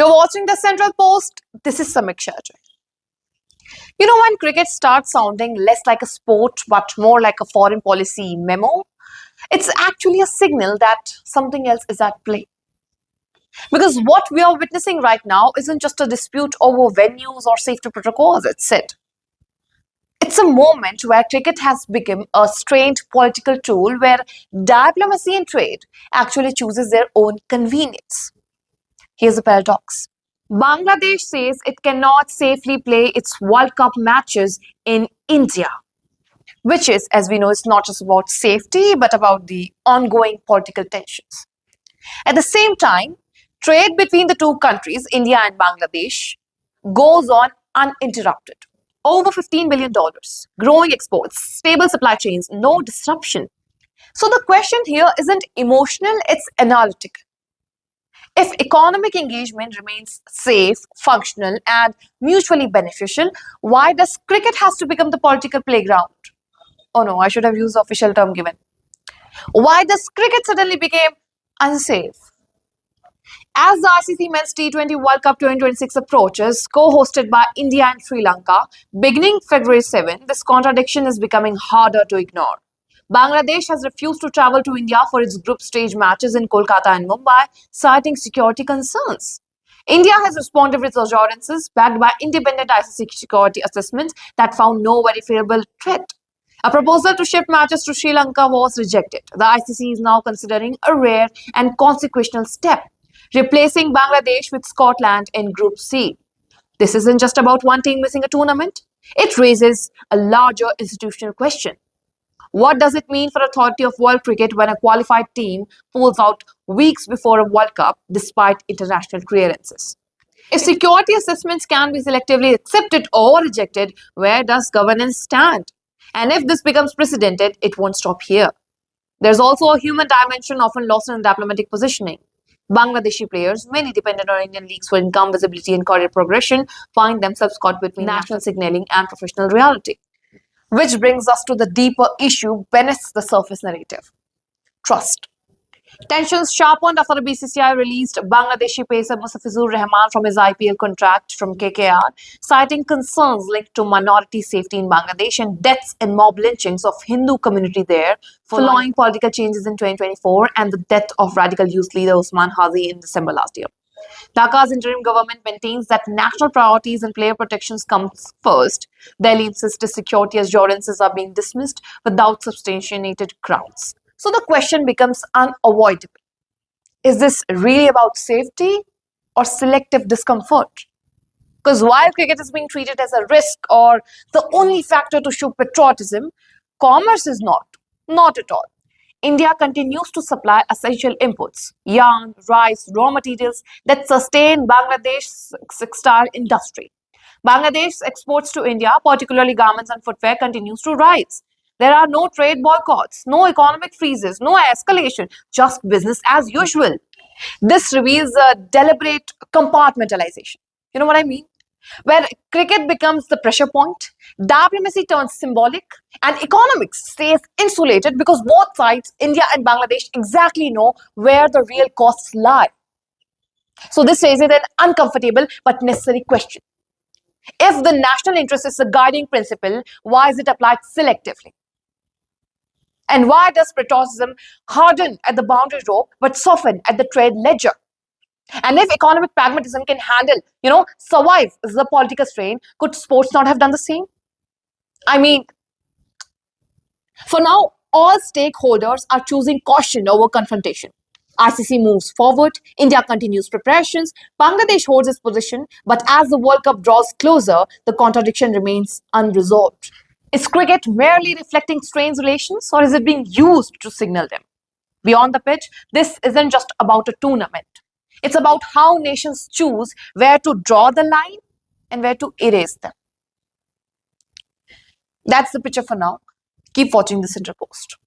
You're watching the Central Post. This is Samiksha. You know, when cricket starts sounding less like a sport but more like a foreign policy memo, it's actually a signal that something else is at play. Because what we are witnessing right now isn't just a dispute over venues or safety protocols, it's a moment where cricket has become a strained political tool where diplomacy and trade actually chooses their own convenience. Here's the paradox. Bangladesh says it cannot safely play its World Cup matches in India, which is, as we know, it's not just about safety, but about the ongoing political tensions. At the same time, trade between the two countries, India and Bangladesh, goes on uninterrupted. Over $15 billion, growing exports, stable supply chains, no disruption. So the question here isn't emotional, it's analytical. If economic engagement remains safe, functional, and mutually beneficial, why does cricket has to become the political playground? Oh no, I should have used the official term given. Why does cricket suddenly become unsafe? As the ICC Men's T20 World Cup 2026 approaches, co-hosted by India and Sri Lanka, beginning February 7, this contradiction is becoming harder to ignore. Bangladesh has refused to travel to India for its group stage matches in Kolkata and Mumbai, citing security concerns. India has responded with assurances backed by independent ICC security assessments that found no verifiable threat. A proposal to shift matches to Sri Lanka was rejected. The ICC is now considering a rare and consequential step, replacing Bangladesh with Scotland in Group C. This isn't just about one team missing a tournament. It raises a larger institutional question. What does it mean for Authority of World Cricket when a qualified team pulls out weeks before a World Cup despite international clearances? If security assessments can be selectively accepted or rejected, where does governance stand? And if this becomes precedented, it won't stop here. There's also a human dimension often lost in diplomatic positioning. Bangladeshi players, many dependent on Indian leagues for income, visibility, and career progression, find themselves caught between national signaling and professional reality. Which brings us to the deeper issue beneath the surface narrative: trust. Tensions sharpened after the BCCI released Bangladeshi pacer Mustafizur Rahman from his IPL contract from KKR, citing concerns linked to minority safety in Bangladesh and deaths and mob lynchings of Hindu community there following political changes in 2024 and the death of radical youth leader Usman Hazi in December last year. Dhaka's interim government maintains that national priorities and player protections comes first. Delhi insists security assurances are being dismissed without substantiated grounds. So the question becomes unavoidable. Is this really about safety or selective discomfort? Because while cricket is being treated as a risk or the only factor to show patriotism, commerce is not at all. India continues to supply essential inputs, yarn, rice, raw materials that sustain Bangladesh's textile industry. Bangladesh's exports to India, particularly garments and footwear, continues to rise. There are no trade boycotts, no economic freezes, no escalation, just business as usual. This reveals a deliberate compartmentalization. You know what I mean? Where cricket becomes the pressure point, diplomacy turns symbolic, and economics stays insulated because both sides, India and Bangladesh, exactly know where the real costs lie. So this raises an uncomfortable but necessary question. If the national interest is the guiding principle, why is it applied selectively? And why does patriotism harden at the boundary rope but soften at the trade ledger? And if economic pragmatism can handle, survive the political strain, could sports not have done the same? I mean, for now, all stakeholders are choosing caution over confrontation. ICC moves forward, India continues preparations, Bangladesh holds its position, but as the World Cup draws closer, the contradiction remains unresolved. Is cricket merely reflecting strained relations, or is it being used to signal them? Beyond the pitch, this isn't just about a tournament. It's about how nations choose where to draw the line and where to erase them. That's the picture for now. Keep watching the Central Post.